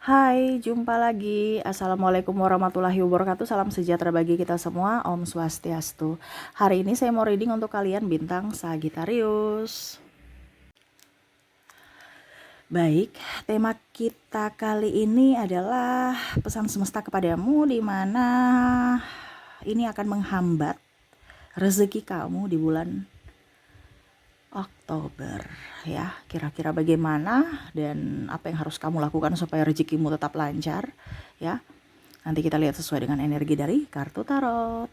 Hai, jumpa lagi. Assalamualaikum warahmatullahi wabarakatuh. Salam sejahtera bagi kita semua. Om Swastiastu. Hari ini saya mau reading untuk kalian bintang Sagittarius. Baik, tema kita kali ini adalah pesan semesta kepadamu, di mana ini akan menghambat rezeki kamu di bulan Oktober ya. Kira-kira bagaimana dan apa yang harus kamu lakukan supaya rezekimu tetap lancar ya. Nanti kita lihat sesuai dengan energi dari kartu tarot.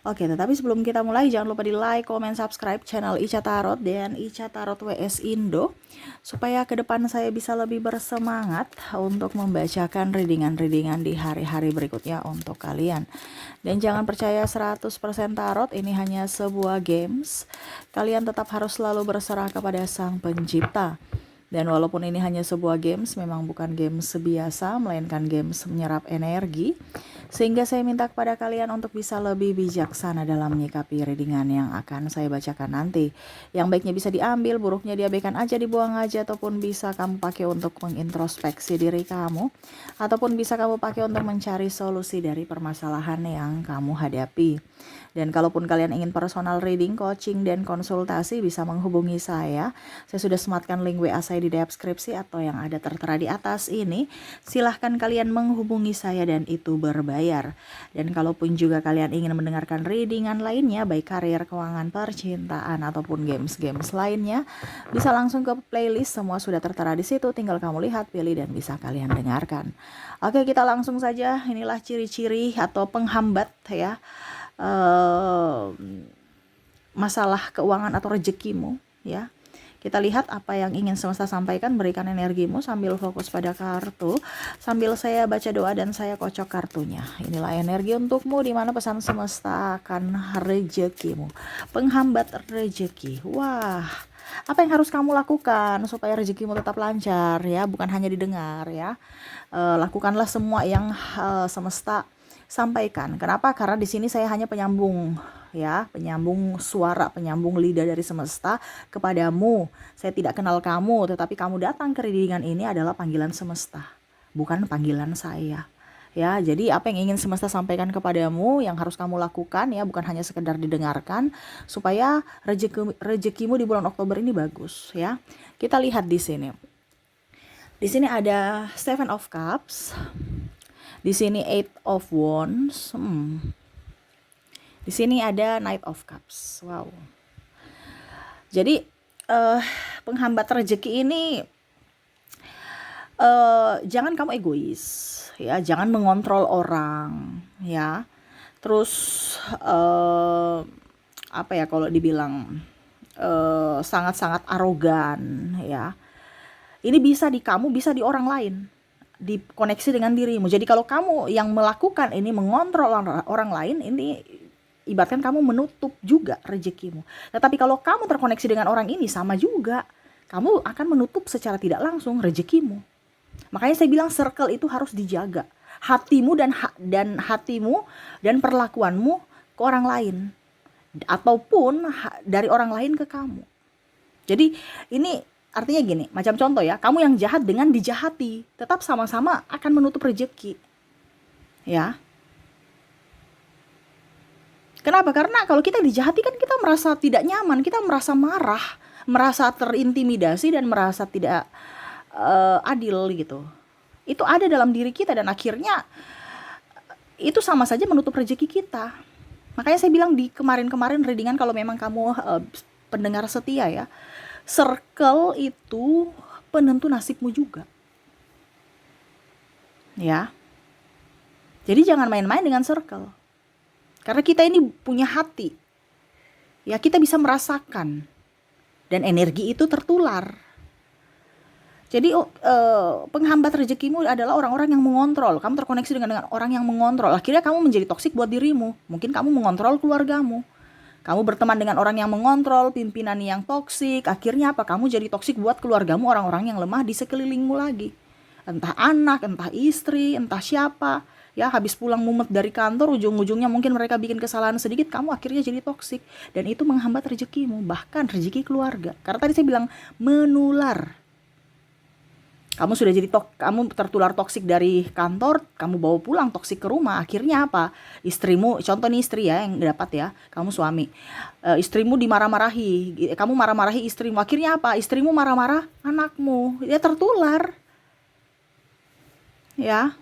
Oke, tetapi sebelum kita mulai jangan lupa di like, comment, subscribe channel Ica Tarot dan Ica Tarot WS Indo supaya ke depan saya bisa lebih bersemangat untuk membacakan readingan-readingan di hari-hari berikutnya untuk kalian. Dan jangan percaya 100% tarot, ini hanya sebuah games. Kalian tetap harus selalu berserah kepada Sang Pencipta. Dan walaupun ini hanya sebuah games, memang bukan games biasa, melainkan games menyerap energi. Sehingga saya minta kepada kalian untuk bisa lebih bijaksana dalam menyikapi readingan yang akan saya bacakan nanti. Yang baiknya bisa diambil, buruknya diabaikan aja, dibuang aja, ataupun bisa kamu pakai untuk mengintrospeksi diri kamu. Ataupun bisa kamu pakai untuk mencari solusi dari permasalahan yang kamu hadapi. Dan kalaupun kalian ingin personal reading, coaching, dan konsultasi, bisa menghubungi saya. Saya sudah sematkan link WA saya di deskripsi atau yang ada tertera di atas ini. Silahkan kalian menghubungi saya dan itu berbayar. Dan kalaupun juga kalian ingin mendengarkan readingan lainnya, baik karir, keuangan, percintaan, ataupun games-games lainnya, bisa langsung ke playlist, semua sudah tertera di situ. Tinggal kamu lihat, pilih, dan bisa kalian dengarkan. Oke, kita langsung saja. Inilah ciri-ciri atau penghambat ya. Masalah keuangan atau rezekimu ya. Kita lihat apa yang ingin semesta sampaikan, berikan energimu sambil fokus pada kartu, sambil saya baca doa dan saya kocok kartunya. Inilah energi untukmu, di mana pesan semesta akan rezekimu. Penghambat rezeki. Wah, apa yang harus kamu lakukan supaya rezekimu tetap lancar ya, bukan hanya didengar ya. Lakukanlah semua yang semesta sampaikan. Kenapa? Karena di sini saya hanya penyambung ya, penyambung suara, penyambung lidah dari semesta kepadamu. Saya tidak kenal kamu, tetapi kamu datang ke readingan ini adalah panggilan semesta, bukan panggilan saya. Ya, jadi apa yang ingin semesta sampaikan kepadamu, yang harus kamu lakukan ya, bukan hanya sekedar didengarkan, supaya rezekimu di bulan Oktober ini bagus ya. Kita lihat di sini. Di sini ada Seven of Cups. Di sini Eight of Wands. Di sini ada Knight of Cups. Wow. Jadi penghambat rezeki ini, jangan kamu egois ya, jangan mengontrol orang ya. Terus apa ya kalau dibilang sangat-sangat arogan ya. Ini bisa di kamu, bisa di orang lain, dikoneksi dengan dirimu. Jadi kalau kamu yang melakukan ini, mengontrol orang lain, ini ibaratkan kamu menutup juga rezekimu. Tetapi kalau kamu terkoneksi dengan orang ini, sama juga, kamu akan menutup secara tidak langsung rezekimu. Makanya saya bilang circle itu harus dijaga. Hatimu dan hatimu dan perlakuanmu ke orang lain, ataupun dari orang lain ke kamu. Jadi ini artinya gini, macam contoh ya, kamu yang jahat dengan dijahati, tetap sama-sama akan menutup rezeki. Ya. Kenapa? Karena kalau kita dijahati kan kita merasa tidak nyaman, kita merasa marah, merasa terintimidasi dan merasa tidak adil gitu. Itu ada dalam diri kita dan akhirnya itu sama saja menutup rezeki kita. Makanya saya bilang di kemarin-kemarin readingan, kalau memang kamu pendengar setia ya, circle itu penentu nasibmu juga. Ya. Jadi jangan main-main dengan circle. Karena kita ini punya hati. Ya, kita bisa merasakan. Dan energi itu tertular. Jadi penghambat rezekimu adalah orang-orang yang mengontrol. Kamu terkoneksi dengan orang yang mengontrol. Akhirnya kamu menjadi toksik buat dirimu. Mungkin kamu mengontrol keluargamu. Kamu berteman dengan orang yang mengontrol, pimpinan yang toksik. Akhirnya apa? Kamu jadi toksik buat keluargamu, orang-orang yang lemah di sekelilingmu lagi. Entah anak, entah istri, entah siapa. Ya, habis pulang mumet dari kantor, ujung-ujungnya mungkin mereka bikin kesalahan sedikit, kamu akhirnya jadi toksik. Dan itu menghambat rezekimu, bahkan rezeki keluarga. Karena tadi saya bilang menular. Kamu sudah jadi kamu tertular toksik dari kantor, kamu bawa pulang toksik ke rumah. Akhirnya apa? Istrimu, contoh nih istri ya yang dapat ya, kamu suami. Istrimu dimarah-marahi, kamu marah-marahi istrimu. Akhirnya apa? Istrimu marah-marah anakmu. Dia tertular. Ya.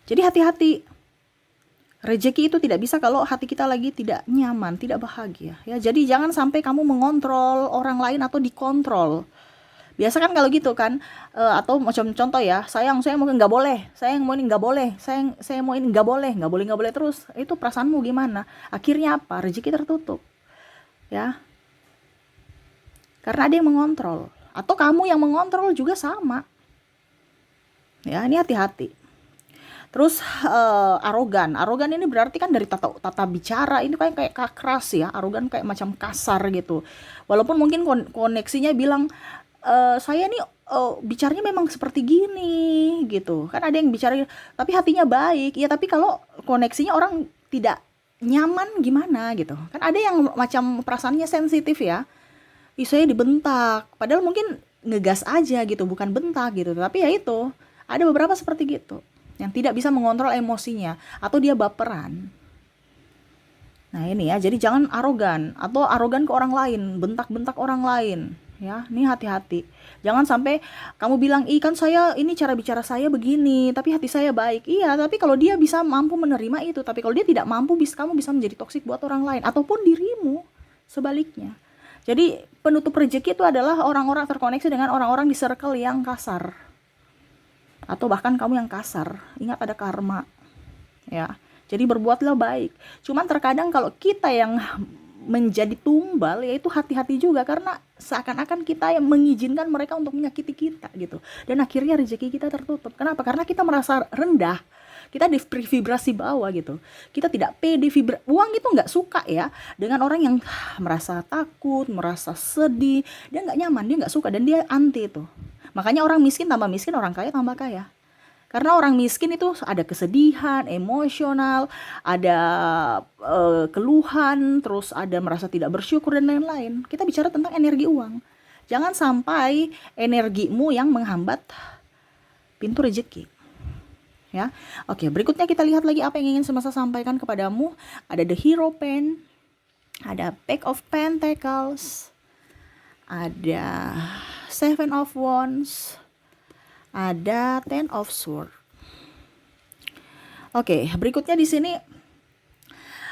Jadi hati-hati. Rezeki itu tidak bisa kalau hati kita lagi tidak nyaman, tidak bahagia. Ya, jadi jangan sampai kamu mengontrol orang lain atau dikontrol. Biasa kan kalau gitu kan, atau macam contoh ya, saya mau nggak boleh, saya mau ini nggak boleh, saya mau ini nggak boleh terus. Itu perasaanmu gimana? Akhirnya apa? Rezeki tertutup, ya. Karena ada yang mengontrol, atau kamu yang mengontrol juga sama. Ya, ini hati-hati. Terus arogan ini berarti kan dari tata bicara ini kayak keras ya, arogan kayak macam kasar gitu. Walaupun mungkin koneksinya bilang saya nih bicaranya memang seperti gini gitu kan, ada yang bicara tapi hatinya baik ya, tapi kalau koneksinya orang tidak nyaman gimana gitu kan, ada yang macam perasaannya sensitif ya. Saya dibentak padahal mungkin ngegas aja gitu, bukan bentak gitu, tapi ya itu ada beberapa seperti gitu yang tidak bisa mengontrol emosinya atau dia baperan. Nah ini ya, jadi jangan arogan atau arogan ke orang lain, bentak-bentak orang lain. Ya, ini hati-hati. Jangan sampai kamu bilang, kan saya ini cara bicara saya begini, tapi hati saya baik. Iya, tapi kalau dia bisa mampu menerima itu, tapi kalau dia tidak mampu, kamu bisa menjadi toksik buat orang lain ataupun dirimu sebaliknya. Jadi penutup rezeki itu adalah orang-orang terkoneksi dengan orang-orang di circle yang kasar. Atau bahkan kamu yang kasar. Ingat ada karma. Ya. Jadi berbuatlah baik. Cuman terkadang kalau kita yang menjadi tumbal, yaitu hati-hati juga, karena seakan-akan kita yang mengizinkan mereka untuk menyakiti kita gitu, dan akhirnya rezeki kita tertutup. Kenapa? Karena kita merasa rendah, kita di vibrasi bawah gitu, kita tidak pede. Uang itu nggak suka ya dengan orang yang merasa takut, merasa sedih, dia nggak nyaman, dia nggak suka, dan dia anti itu. Makanya orang miskin tambah miskin, orang kaya tambah kaya. Karena orang miskin itu ada kesedihan, emosional, ada keluhan, terus ada merasa tidak bersyukur dan lain-lain. Kita bicara tentang energi uang. Jangan sampai energimu yang menghambat pintu rezeki. Ya. Oke, berikutnya kita lihat lagi apa yang ingin semesta sampaikan kepadamu. Ada the hero pen, ada Page of Pentacles, ada Seven of Wands, ada Ten of Swords. Oke, berikutnya di sini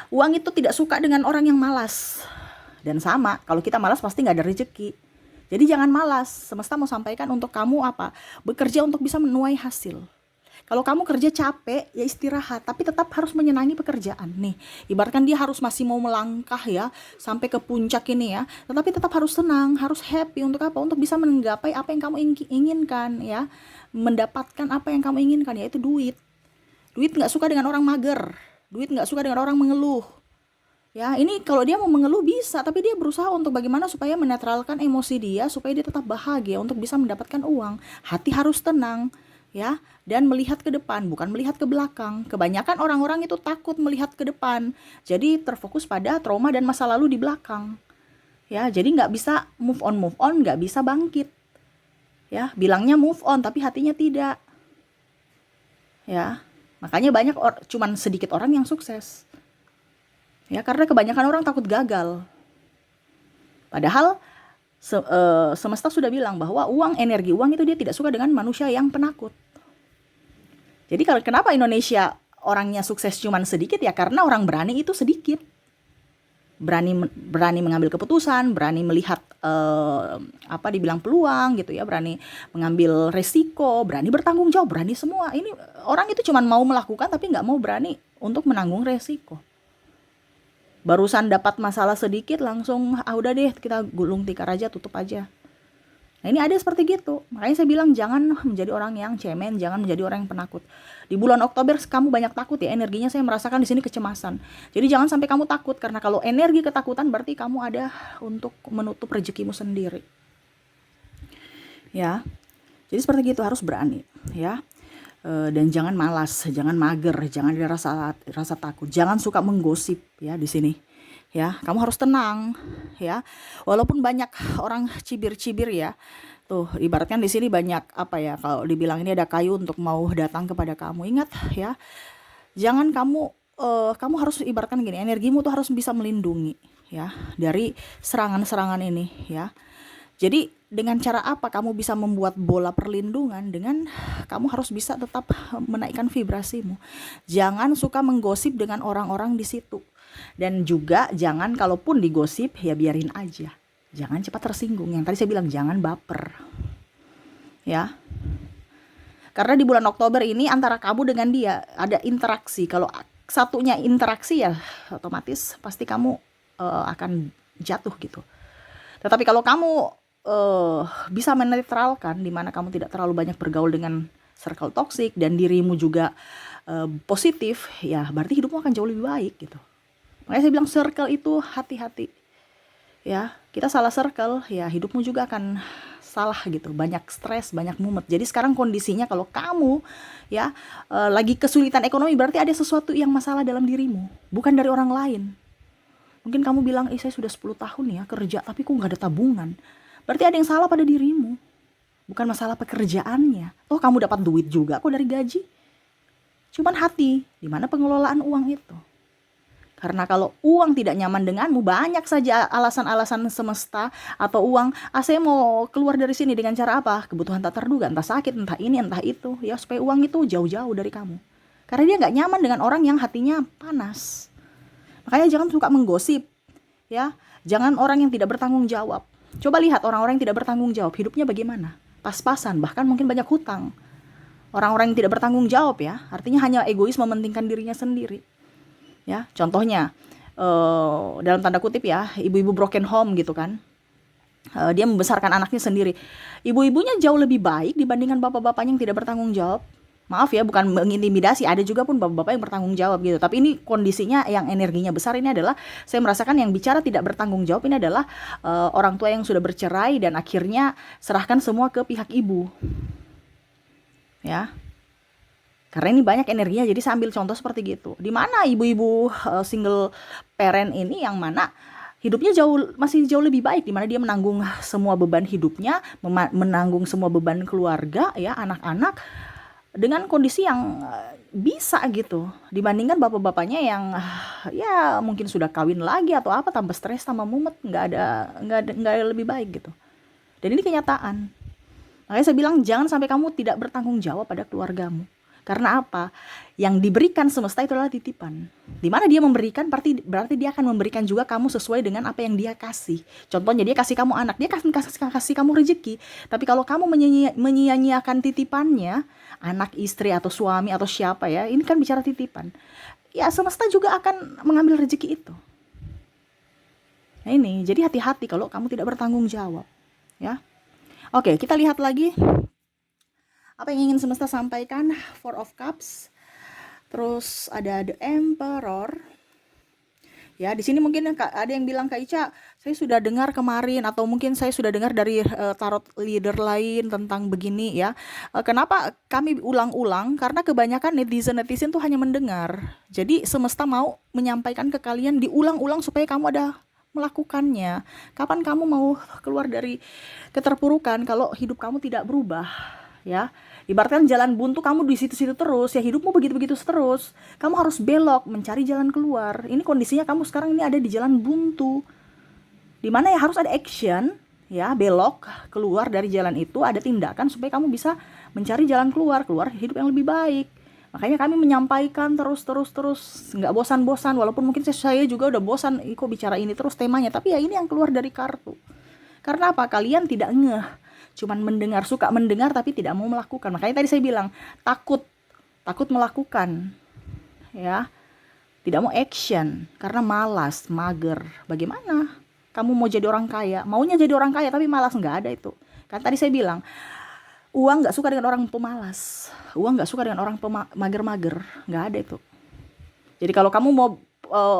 uang itu tidak suka dengan orang yang malas. Dan sama, kalau kita malas pasti nggak ada rezeki. Jadi jangan malas. Semesta mau sampaikan untuk kamu apa? Bekerja untuk bisa menuai hasil. Kalau kamu kerja capek, ya istirahat, tapi tetap harus menyenangi pekerjaan. Nih, ibaratkan dia harus masih mau melangkah ya, sampai ke puncak ini ya, tetapi tetap harus senang, harus happy. Untuk apa? Untuk bisa menggapai apa yang kamu inginkan ya, mendapatkan apa yang kamu inginkan, yaitu duit. Duit nggak suka dengan orang mager, duit nggak suka dengan orang mengeluh. Ya, ini kalau dia mau mengeluh bisa, tapi dia berusaha untuk bagaimana supaya menetralkan emosi dia, supaya dia tetap bahagia untuk bisa mendapatkan uang. Hati harus tenang. Ya, dan melihat ke depan, bukan melihat ke belakang. Kebanyakan orang-orang itu takut melihat ke depan, jadi terfokus pada trauma dan masa lalu di belakang. Ya, jadi nggak bisa move on, nggak bisa bangkit. Ya, bilangnya move on, tapi hatinya tidak. Ya, makanya cuman sedikit orang yang sukses. Ya, karena kebanyakan orang takut gagal. Padahal semesta sudah bilang bahwa energi uang itu dia tidak suka dengan manusia yang penakut. Jadi kenapa Indonesia orangnya sukses cuman sedikit ya, karena orang berani itu sedikit. Berani mengambil keputusan, berani melihat dibilang peluang gitu ya, berani mengambil resiko, berani bertanggung jawab, berani semua. Ini orang itu cuman mau melakukan tapi nggak mau berani untuk menanggung resiko. Barusan dapat masalah sedikit langsung udah deh kita gulung tikar aja, tutup aja. Nah ini ada seperti gitu. Makanya saya bilang jangan menjadi orang yang cemen, jangan menjadi orang yang penakut. Di bulan Oktober kamu banyak takut ya, energinya saya merasakan di sini kecemasan. Jadi jangan sampai kamu takut, karena kalau energi ketakutan berarti kamu ada untuk menutup rezekimu sendiri. Ya. Jadi seperti gitu, harus berani ya. Dan jangan malas, jangan mager, jangan ada rasa takut, jangan suka menggosip ya di sini. ya. Kamu harus tenang, ya. Walaupun banyak orang cibir-cibir ya. Tuh, ibaratkan di sini banyak apa ya, kalau dibilang ini ada kayu untuk mau datang kepada kamu. Ingat ya, jangan kamu harus ibaratkan gini, energimu tuh harus bisa melindungi ya dari serangan-serangan ini ya. Jadi dengan cara apa kamu bisa membuat bola perlindungan? Dengan kamu harus bisa tetap menaikkan vibrasimu. Jangan suka menggosip dengan orang-orang di situ. Dan juga jangan, kalaupun digosip ya biarin aja. Jangan cepat tersinggung. Yang tadi saya bilang jangan baper. Ya. Karena di bulan Oktober ini antara kamu dengan dia ada interaksi. Kalau satunya interaksi ya otomatis pasti kamu akan jatuh gitu. Tetapi kalau kamu bisa menetralkan, di mana kamu tidak terlalu banyak bergaul dengan circle toksik dan dirimu juga positif, ya berarti hidupmu akan jauh lebih baik gitu. Makanya saya bilang circle itu hati-hati. Ya, kita salah circle, ya hidupmu juga akan salah gitu, banyak stres, banyak mumet. Jadi sekarang kondisinya kalau kamu ya lagi kesulitan ekonomi, berarti ada sesuatu yang masalah dalam dirimu, bukan dari orang lain. Mungkin kamu bilang, saya sudah 10 tahun ya kerja, tapi kok nggak ada tabungan. Berarti ada yang salah pada dirimu, bukan masalah pekerjaannya. Oh, kamu dapat duit juga kok dari gaji. Cuman hati, di mana pengelolaan uang itu. Karena kalau uang tidak nyaman denganmu, banyak saja alasan-alasan semesta atau uang. Saya mau keluar dari sini dengan cara apa? Kebutuhan tak terduga, entah sakit, entah ini, entah itu. Ya supaya uang itu jauh-jauh dari kamu. Karena dia nggak nyaman dengan orang yang hatinya panas. Makanya jangan suka menggosip, ya. Jangan orang yang tidak bertanggung jawab. Coba lihat orang-orang yang tidak bertanggung jawab, hidupnya bagaimana? Pas-pasan, bahkan mungkin banyak hutang. Orang-orang yang tidak bertanggung jawab ya, artinya hanya egois mementingkan dirinya sendiri. Ya, contohnya dalam tanda kutip ya, ibu-ibu broken home gitu kan. Dia membesarkan anaknya sendiri. Ibu-ibunya jauh lebih baik dibandingkan bapak-bapaknya yang tidak bertanggung jawab. Maaf ya, bukan mengintimidasi, ada juga pun bapak-bapak yang bertanggung jawab gitu. Tapi ini kondisinya yang energinya besar ini adalah, saya merasakan yang bicara tidak bertanggung jawab ini adalah orang tua yang sudah bercerai dan akhirnya serahkan semua ke pihak ibu. Ya. Karena ini banyak energinya, jadi saya ambil contoh seperti gitu. Di mana ibu-ibu single parent ini yang mana hidupnya masih jauh lebih baik, di mana dia menanggung semua beban hidupnya, menanggung semua beban keluarga ya, anak-anak dengan kondisi yang bisa gitu, dibandingkan bapak-bapaknya yang ya mungkin sudah kawin lagi atau apa, tambah stres, tambah mumet, nggak ada lebih baik gitu. Dan ini kenyataan. Makanya saya bilang jangan sampai kamu tidak bertanggung jawab pada keluargamu. Karena apa? Yang diberikan semesta itu adalah titipan. Di mana dia memberikan, berarti dia akan memberikan juga kamu sesuai dengan apa yang dia kasih. Contohnya dia kasih kamu anak, dia kasih kamu rezeki. Tapi kalau kamu menyia-nyiakan titipannya, anak, istri, atau suami, atau siapa ya, ini kan bicara titipan. Ya semesta juga akan mengambil rezeki itu. Nah ini, jadi hati-hati kalau kamu tidak bertanggung jawab. Ya. Oke, kita lihat lagi apa yang ingin semesta sampaikan. Four of Cups, terus ada The Emperor. Ya, di sini mungkin ada yang bilang, Kak Ica, saya sudah dengar kemarin atau mungkin saya sudah dengar dari tarot leader lain tentang begini ya. Kenapa kami ulang-ulang? Karena kebanyakan netizen tuh hanya mendengar. Jadi semesta mau menyampaikan ke kalian diulang-ulang supaya kamu ada melakukannya. Kapan kamu mau keluar dari keterpurukan kalau hidup kamu tidak berubah? Ya, ibaratkan jalan buntu, kamu di situ-situ terus, ya hidupmu begitu-begitu terus. Kamu harus belok, mencari jalan keluar. Ini kondisinya kamu sekarang ini ada di jalan buntu, dimana ya harus ada action, ya belok, keluar dari jalan itu, ada tindakan supaya kamu bisa mencari jalan keluar hidup yang lebih baik. Makanya kami menyampaikan terus, nggak bosan-bosan, walaupun mungkin saya juga udah bosan, kok bicara ini terus temanya, tapi ya ini yang keluar dari kartu. Karena apa? Kalian tidak ngeh, cuman mendengar, suka mendengar tapi tidak mau melakukan. Makanya tadi saya bilang takut melakukan, ya tidak mau action karena malas, mager. Bagaimana kamu mau jadi orang kaya, maunya jadi orang kaya tapi malas? Nggak ada itu. Kan tadi saya bilang uang nggak suka dengan orang pemalas, uang nggak suka dengan orang mager-mager, nggak ada itu. Jadi kalau kamu mau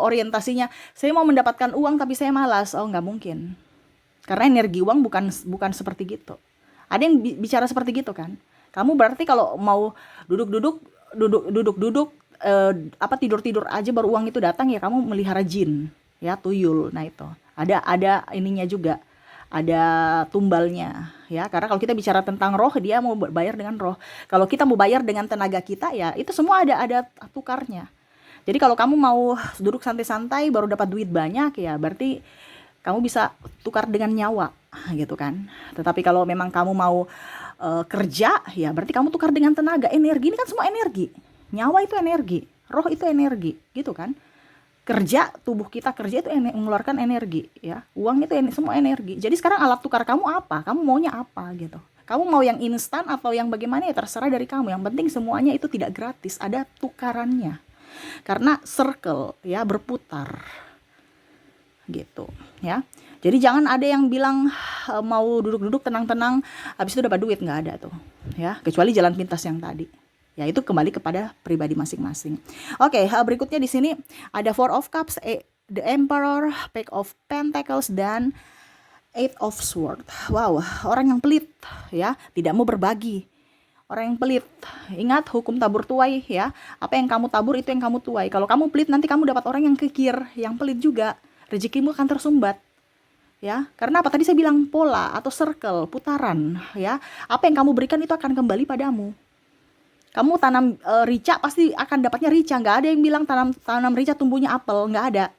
orientasinya saya mau mendapatkan uang tapi saya malas, oh nggak mungkin. Karena energi uang bukan seperti gitu. Ada yang bicara seperti gitu kan. Kamu berarti kalau mau duduk tidur aja baru uang itu datang, ya kamu melihara jin. ya, tuyul. Nah itu ada ininya juga, ada tumbalnya ya, karena kalau kita bicara tentang roh, dia mau bayar dengan roh. Kalau kita mau bayar dengan tenaga kita, ya itu semua ada tukarnya. Jadi kalau kamu mau duduk santai-santai baru dapat duit banyak, ya berarti kamu bisa tukar dengan nyawa gitu kan. Tetapi kalau memang kamu mau kerja, ya berarti kamu tukar dengan tenaga, energi. Ini kan semua energi. Nyawa itu energi, roh itu energi gitu kan. Kerja, tubuh kita kerja itu mengeluarkan energi ya. Uang itu semua energi. Jadi sekarang alat tukar kamu apa? Kamu maunya apa gitu? Kamu mau yang instan atau yang bagaimana, ya terserah dari kamu. Yang penting semuanya itu tidak gratis, ada tukarannya. Karena circle ya, berputar gitu ya. Jadi jangan ada yang bilang mau duduk-duduk tenang-tenang habis itu dapat duit, nggak ada tuh ya, kecuali jalan pintas yang tadi. Ya itu kembali kepada pribadi masing-masing. Oke, berikutnya di sini ada Four of Cups, the Emperor, Page of Pentacles, dan Eight of Swords. Wow, orang yang pelit ya, tidak mau berbagi. Orang yang pelit, ingat hukum tabur tuai ya. Apa yang kamu tabur itu yang kamu tuai. Kalau kamu pelit, nanti kamu dapat orang yang kikir, yang pelit juga. Rezekimu akan tersumbat. Ya, karena apa tadi saya bilang, pola atau circle, putaran ya. Apa yang kamu berikan itu akan kembali padamu. Kamu tanam rica, pasti akan dapatnya rica. Nggak ada yang bilang tanam rica tumbuhnya apel, nggak ada.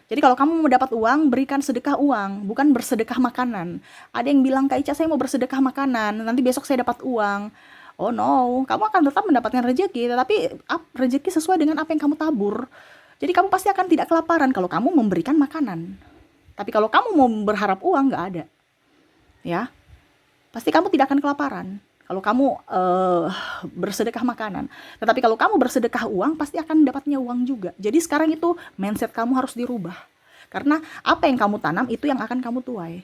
Jadi kalau kamu mau dapat uang, berikan sedekah uang, bukan bersedekah makanan. Ada yang bilang, Kak Ica, saya mau bersedekah makanan, nanti besok saya dapat uang. Oh no, kamu akan tetap mendapatkan rezeki, tetapi rezeki sesuai dengan apa yang kamu tabur. Jadi kamu pasti akan tidak kelaparan kalau kamu memberikan makanan. Tapi kalau kamu mau berharap uang, nggak ada. Ya, pasti kamu tidak akan kelaparan kalau kamu bersedekah makanan. Tetapi kalau kamu bersedekah uang, pasti akan dapatnya uang juga. Jadi sekarang itu mindset kamu harus dirubah. Karena apa yang kamu tanam itu yang akan kamu tuai.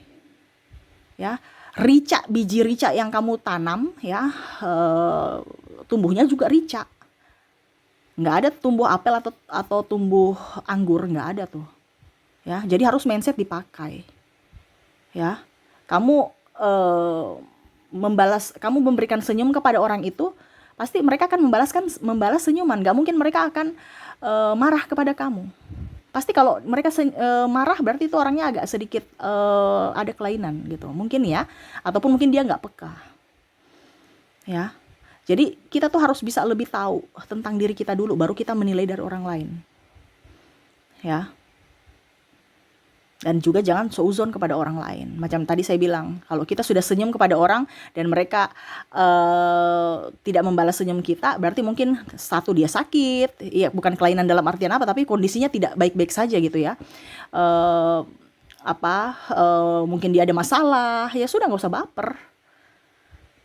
Ya, rica, biji rica yang kamu tanam ya, tumbuhnya juga rica. Nggak ada tumbuh apel atau tumbuh anggur, nggak ada tuh. Ya, jadi harus mindset dipakai. Ya, kamu kamu memberikan senyum kepada orang itu, pasti mereka akan membalas senyuman. Gak mungkin mereka akan marah kepada kamu. Pasti kalau mereka marah, berarti itu orangnya agak sedikit ada kelainan gitu, mungkin ya, ataupun mungkin dia nggak peka ya. Jadi kita tuh harus bisa lebih tahu tentang diri kita dulu, baru kita menilai dari orang lain ya. Dan juga jangan seuzon kepada orang lain. Macam tadi saya bilang, kalau kita sudah senyum kepada orang dan mereka tidak membalas senyum kita, berarti mungkin satu, dia sakit, ya bukan kelainan dalam artian apa, tapi kondisinya tidak baik-baik saja gitu ya. Mungkin dia ada masalah, ya sudah, nggak usah baper.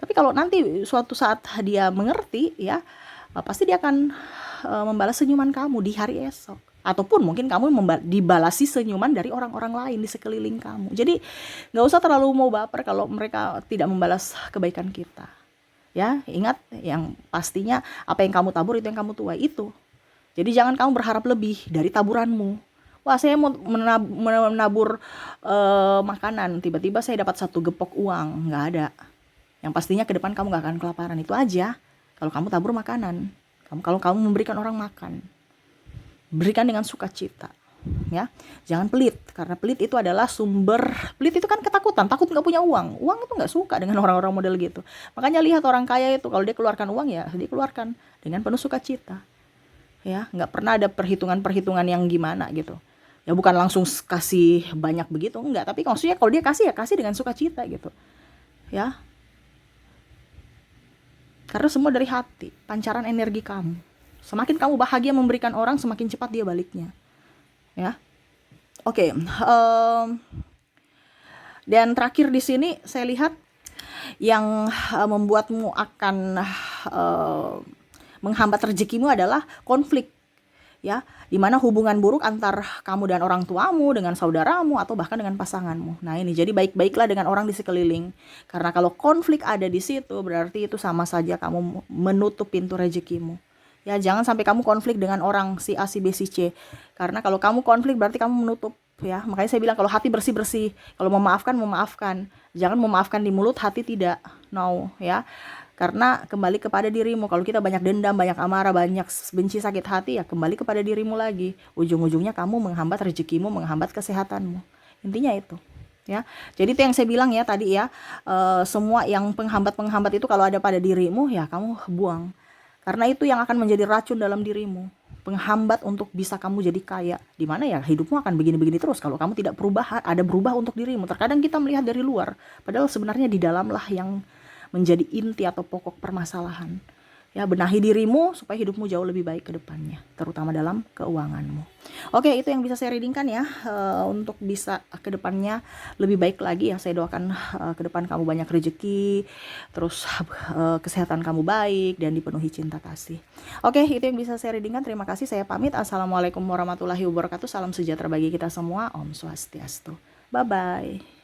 Tapi kalau nanti suatu saat dia mengerti ya, pasti dia akan membalas senyuman kamu di hari esok. Ataupun mungkin kamu dibalasi senyuman dari orang-orang lain di sekeliling kamu. Jadi nggak usah terlalu mau baper kalau mereka tidak membalas kebaikan kita. Ya, ingat yang pastinya apa yang kamu tabur itu yang kamu tuai itu. Jadi jangan kamu berharap lebih dari taburanmu. Wah, saya mau menabur makanan, tiba-tiba saya dapat 1 gepok uang. Nggak ada. Yang pastinya ke depan kamu nggak akan kelaparan. Itu aja kalau kamu tabur makanan. Kalau kamu memberikan orang makan, berikan dengan sukacita ya. Jangan pelit, karena pelit itu adalah pelit itu kan ketakutan, takut nggak punya uang itu nggak suka dengan orang-orang model gitu. Makanya lihat orang kaya itu, kalau dia keluarkan uang ya dia keluarkan dengan penuh sukacita ya, nggak pernah ada perhitungan yang gimana gitu ya. Bukan langsung kasih banyak begitu, enggak, tapi maksudnya kalau dia kasih ya kasih dengan sukacita gitu ya, karena semua dari hati, pancaran energi kamu. Semakin kamu bahagia memberikan orang, semakin cepat dia baliknya. Ya. Oke. Dan terakhir di sini saya lihat yang membuatmu akan menghambat rezekimu adalah konflik. Ya, dimana hubungan buruk antar kamu dan orang tuamu, dengan saudaramu, atau bahkan dengan pasanganmu. Nah ini, jadi baik-baiklah dengan orang di sekeliling. Karena kalau konflik ada di situ, berarti itu sama saja kamu menutup pintu rezekimu. Ya, jangan sampai kamu konflik dengan orang si A, si B, si C. Karena kalau kamu konflik berarti kamu menutup ya. Makanya saya bilang kalau hati bersih-bersih, kalau memaafkan, memaafkan. Jangan memaafkan di mulut, hati tidak. No, ya. Karena kembali kepada dirimu. Kalau kita banyak dendam, banyak amarah, banyak benci, sakit hati, ya kembali kepada dirimu lagi. Ujung-ujungnya kamu menghambat rezekimu, menghambat kesehatanmu. Intinya itu. Ya, jadi itu yang saya bilang ya tadi ya, semua yang penghambat-penghambat itu kalau ada pada dirimu ya kamu buang, karena itu yang akan menjadi racun dalam dirimu, penghambat untuk bisa kamu jadi kaya. Dimana ya hidupmu akan begini-begini terus kalau kamu tidak berubah untuk dirimu. Terkadang kita melihat dari luar, padahal sebenarnya di dalamlah yang menjadi inti atau pokok permasalahan. Ya, benahi dirimu supaya hidupmu jauh lebih baik ke depannya, terutama dalam keuanganmu. Oke, itu yang bisa saya readingkan ya, untuk bisa ke depannya lebih baik lagi ya. Saya doakan ke depan kamu banyak rezeki, terus kesehatan kamu baik dan dipenuhi cinta kasih. Oke, itu yang bisa saya readingkan. Terima kasih, saya pamit. Assalamualaikum warahmatullahi wabarakatuh. Salam sejahtera bagi kita semua. Om Swastiastu. Bye bye.